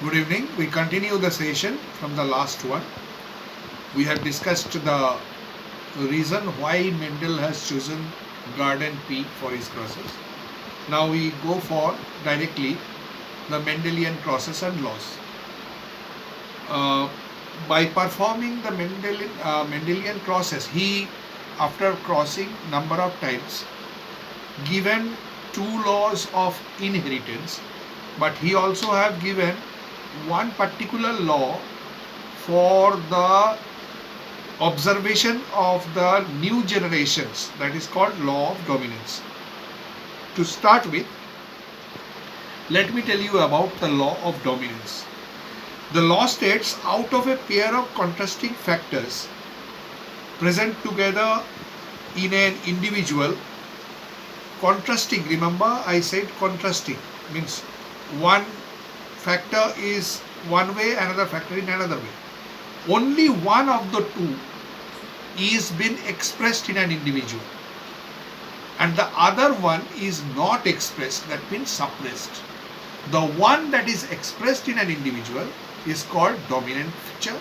Good evening. We continue the session from the last one. We have discussed the reason why Mendel has chosen garden P for his process. Now we go for directly the Mendelian process and laws. Uh, by performing the Mendelian process, he, after crossing number of times, given two laws of inheritance, but he also have given one particular law for the observation of the new generations, that is called law of dominance. To start with, let me tell you about the law of dominance. The law states out of a pair of contrasting factors present together in an individual, contrasting, remember I said contrasting, means one factor is one way, another factor in another way. Only one of the two is been expressed in an individual and the other one is not expressed, that means suppressed. The one that is expressed in an individual is called dominant feature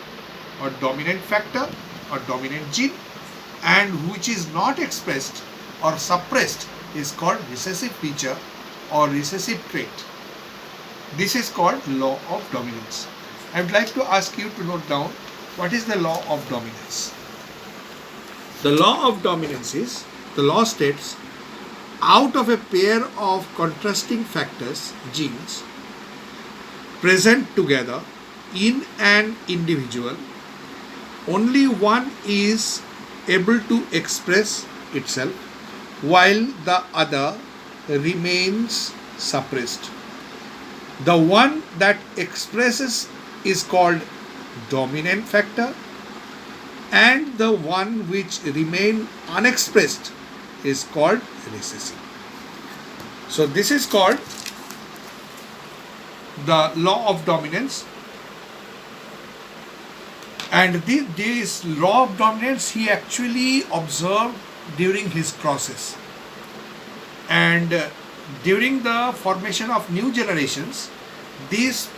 or dominant factor or dominant gene, and which is not expressed or suppressed is called recessive feature or recessive trait. This is called law of dominance. I would like to ask you to note down what is the law of dominance. The law of dominance is, the law states, out of a pair of contrasting factors, genes, present together in an individual, only one is able to express itself while the other remains suppressed. The one that expresses is called dominant factor and the one which remain unexpressed is called recessive. So this is called the law of dominance, and this law of dominance he actually observed during his process, and during the formation of new generations this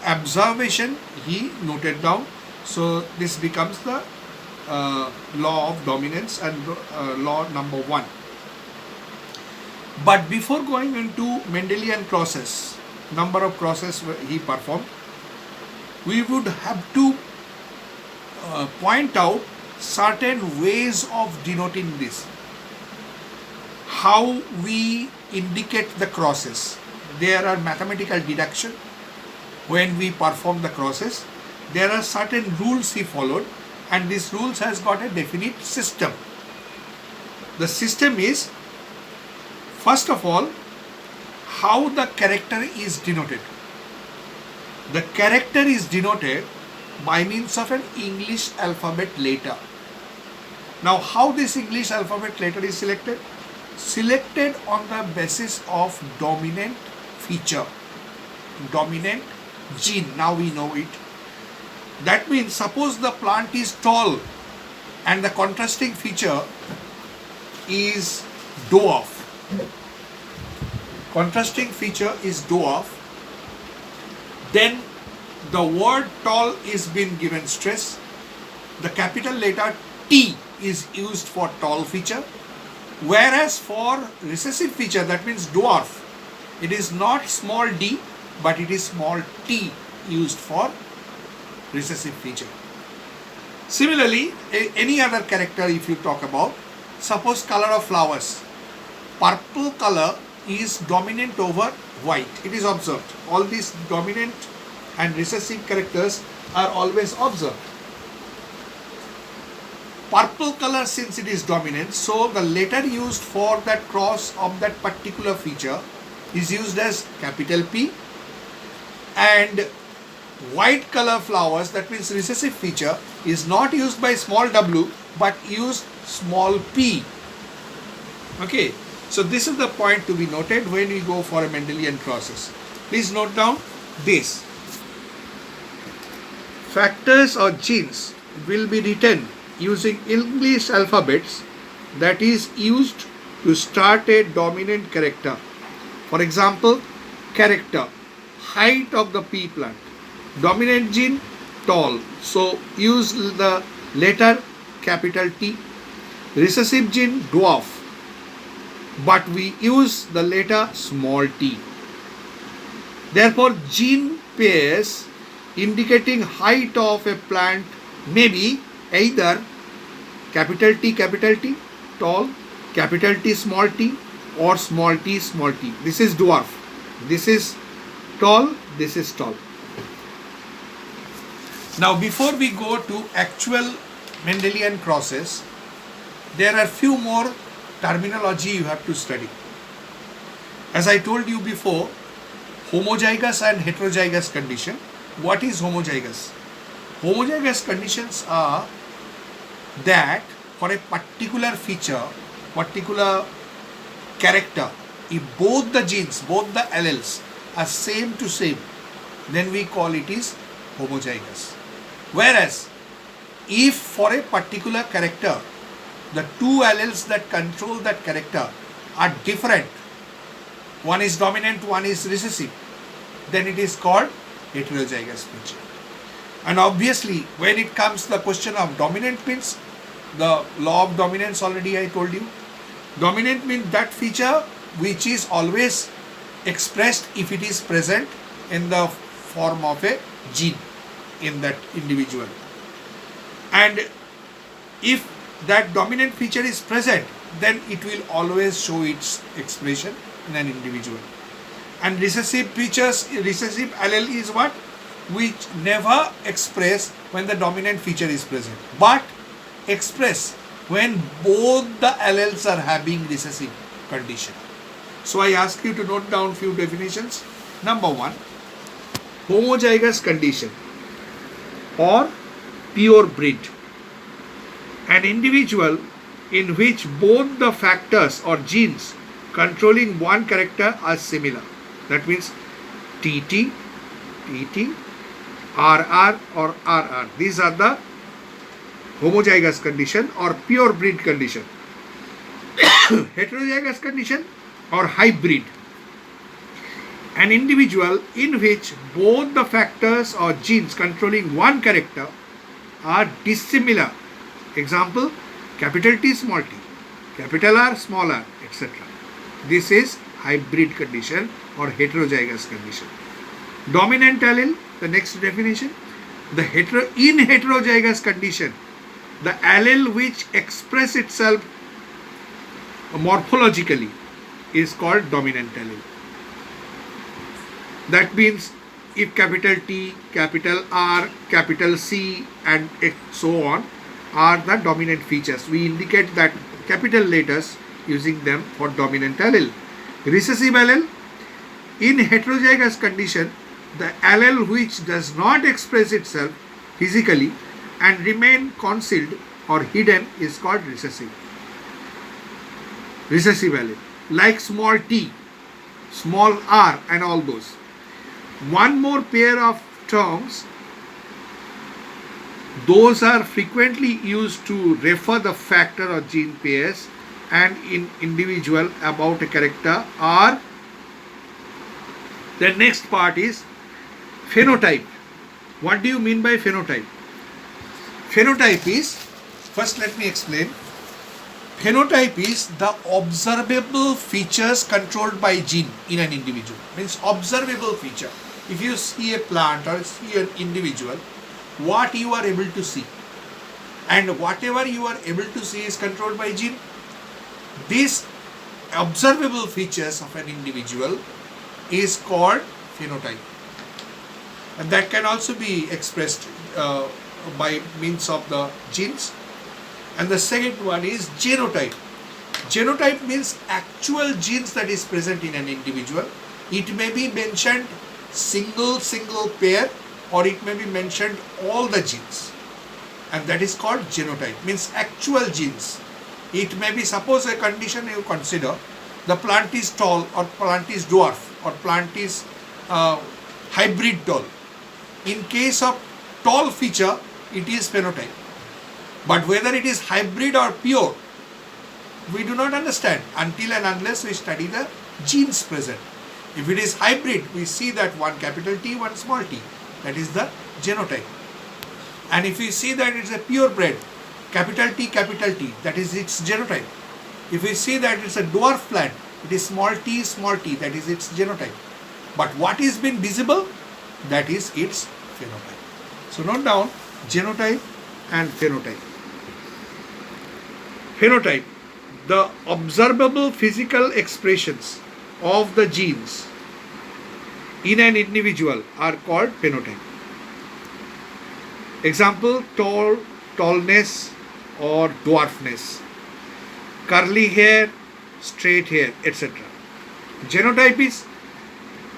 observation he noted down. So this becomes the law of dominance and law number one. But before going into Mendelian process, number of process he performed, we would have to point out certain ways of denoting this. How we indicate the crosses. There are mathematical deduction when we perform the crosses. There are certain rules he followed, and these rules has got a definite system. The system is, first of all, how the character is denoted. The character is denoted by means of an English alphabet letter. Now how this English alphabet letter is selected? Selected on the basis of dominant feature, dominant gene. Now we know it. That means suppose the plant is tall and the contrasting feature is dwarf. Contrasting feature is dwarf. Then the word tall is been given stress. The capital letter T is used for tall feature. Whereas for recessive feature, that means dwarf, it is not small d but it is small t used for recessive feature. Similarly, any other character if you talk about, suppose color of flowers, purple color is dominant over white. It is observed. All these dominant and recessive characters are always observed. Purple color, since it is dominant, so the letter used for that cross of that particular feature is used as capital P, and white color flowers, that means recessive feature, is not used by small w but used small p. Okay, so this is the point to be noted when we go for a Mendelian process. Please note down this. Factors or genes will be written using English alphabets that is used to start a dominant character. For example, character. height of the pea plant. Dominant gene, tall. So use the letter capital T. Recessive gene, dwarf. But we use the letter small t. Therefore, gene pairs indicating height of a plant may be either capital T, tall, capital T, small t, or small t, small t. This is dwarf. This is tall. This is tall. Now, before we go to actual Mendelian crosses, there are few more terminology you have to study. As I told you before, homozygous and heterozygous condition. What is homozygous? Homozygous conditions are that for a particular feature, particular character, if both the genes, both the alleles are same to same, then we call it is homozygous. Whereas, if for a particular character, the two alleles that control that character are different, one is dominant, one is recessive, then it is called heterozygous feature. And obviously, when it comes to the question of dominant means, the law of dominance already I told you. Dominant means that feature which is always expressed if it is present in the form of a gene in that individual. And if that dominant feature is present, then it will always show its expression in an individual. And recessive features, recessive allele is what? Which never express when the dominant feature is present, but express when both the alleles are having recessive condition. So I ask you to note down few definitions. Number one, homozygous condition or pure breed. An individual in which both the factors or genes controlling one character are similar. That means TT, TT, RR or RR. These are the homozygous condition or pure breed condition. Heterozygous condition or hybrid. An individual in which both the factors or genes controlling one character are dissimilar. Example, capital T, small t, capital R, small r, etc. This is hybrid condition or heterozygous condition. Dominant allele, the next definition, in heterozygous condition, the allele which express itself morphologically is called dominant allele. That means if capital T, capital R, capital C and so on are the dominant features, we indicate that capital letters using them for dominant allele. Recessive allele, in heterozygous condition, the allele which does not express itself physically and remain concealed or hidden is called recessive. Recessive allele, like small t, small r and all those. One more pair of terms, those are frequently used to refer the factor or gene pairs and in individual about a character are. The next part is phenotype. What do you mean by phenotype? Phenotype is, first let me explain. Phenotype is the observable features controlled by gene in an individual. Means observable feature. If you see a plant or see an individual, what you are able to see, and whatever you are able to see is controlled by gene. These observable features of an individual is called phenotype, and that can also be expressed by means of the genes. And the second one is genotype. Genotype means actual genes that is present in an individual. It may be mentioned single pair, or it may be mentioned all the genes, and that is called genotype, means actual genes. It may be, suppose a condition you consider, the plant is tall or plant is dwarf or plant is hybrid tall. In case of tall feature, it is phenotype, but whether it is hybrid or pure, we do not understand until and unless we study the genes present. If it is hybrid, we see that one capital T, one small t. That is the genotype. And if we see that it's a purebred, capital T, that is its genotype. If we see that it's a dwarf plant, it is small t, that is its genotype. But what is been visible? That is its phenotype. So note down genotype and phenotype. Phenotype, the observable physical expressions of the genes in an individual are called phenotype. Example, tallness or dwarfness, curly hair, straight hair, etc. Genotype is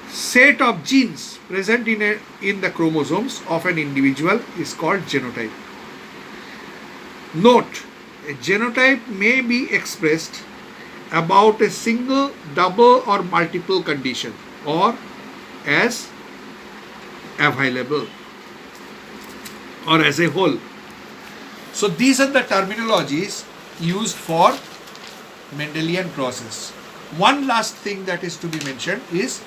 set of genes present in the chromosomes of an individual is called genotype. Note, a genotype may be expressed about a single, double or multiple condition or as available or as a whole. So these are the terminologies used for Mendelian process. One last thing that is to be mentioned is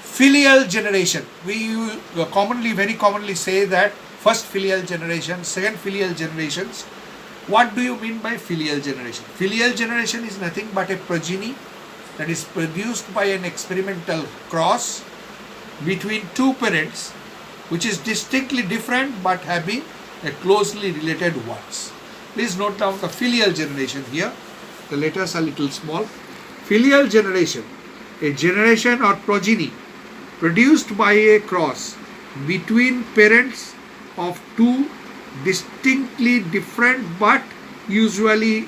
filial generation. We very commonly say that first filial generation, second filial generations. What do you mean by filial generation? Filial generation is nothing but a progeny that is produced by an experimental cross between two parents which is distinctly different but having a closely related ones. Please note down the filial generation here. The letters are little small. Filial generation, a generation or progeny produced by a cross between parents of two distinctly different but usually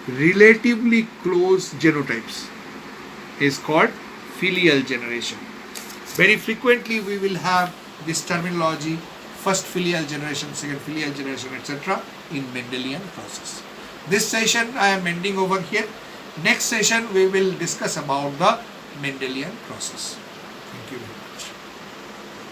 relatively close genotypes is called filial generation. Very frequently we will have this terminology, first filial generation, second filial generation, etc. in Mendelian process. This session I am ending over here. Next session we will discuss about the Mendelian process. Thank you very much.